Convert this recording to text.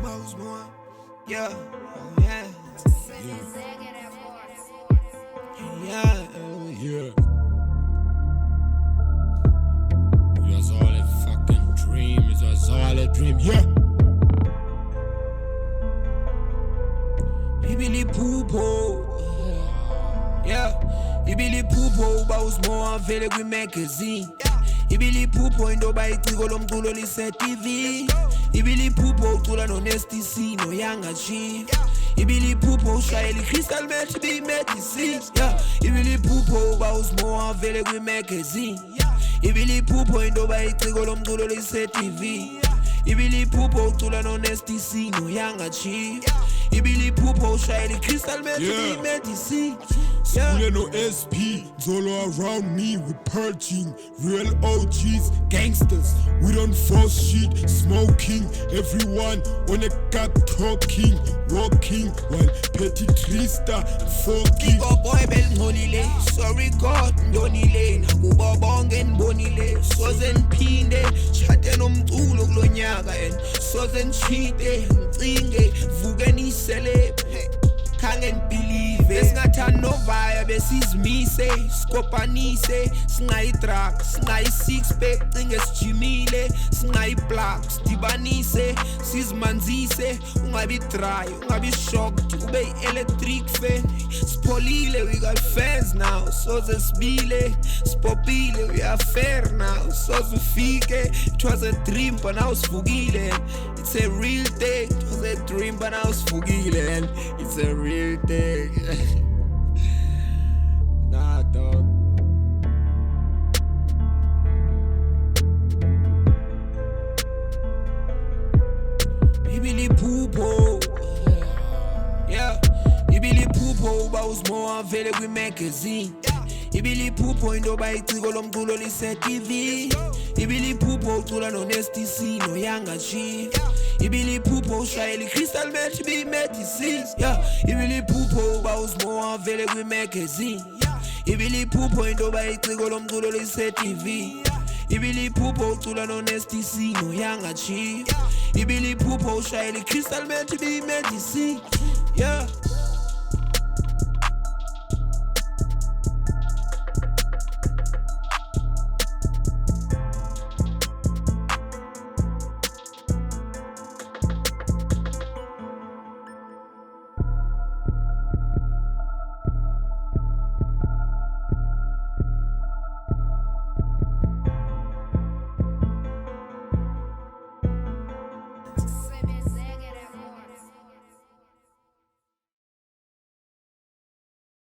Yeah, yeah, Yeah. It was all a fucking dream. It was all a dream. Yeah. iHupho. Yeah, iHupho bawuzimowa vele kwi-magazine. iHupho into bayiciko lomculo lise-TV. iHupho ucula no-Nasty C no-Younger Chief. iHupho ushayela i-crystal meth bi-medicine. Yeah, iHupho bawuzimowa vele kwi-magazine. iHupho into bayiciko lomculo lise-TV. iHupho ucula no-Nasty C no-Younger Chief. iHupho ushayela i-crystal meth bi-medicine. Schooling no SP, it's all around me. We purging real OGs, gangsters. We don't force shit, smoking. Everyone on a cut talking, walking while petty trista fucking. Go boy belngcolile, sorry God ndonile, nakubo bonke nibonile. Soze ngiphinde chate nomculo kulonyaka and soze ngichite ngicinge vuke nisele. Can't believe it. Singathanda novaya besizimise, skopanise, singayi-drug, singayi-six-pack, cinge sijimile, singayi-plug, sidibanise, sizimanzise, ungabi dry, ungabi shocked, ube yi-electric fan. Sipholile, we got fans now, soze sibile, sipopile, we are fair now, soze ufike. It was a dream, but now sivukile. It's a real thing. It was a dream, but now sivukile. It's a real thing. Nah, dog. iHupho. Yeah, iHupho bawuzimowa vele kwi-magazine. iHupho into bayiciko lomculo lise-TV. iHupho ucula no-Nasty C no-Younger Chief. iHupho ushayela i-crystal meth bi-medicine. Yeah, iHupho bawuzimowa vele kwi-magazine. iHupho into bayiciko lomculo lise-TV. iHupho ucula no-Nasty C no-Younger Chief. iHupho ushayela i-crystal meth bi-medicine. Yeah.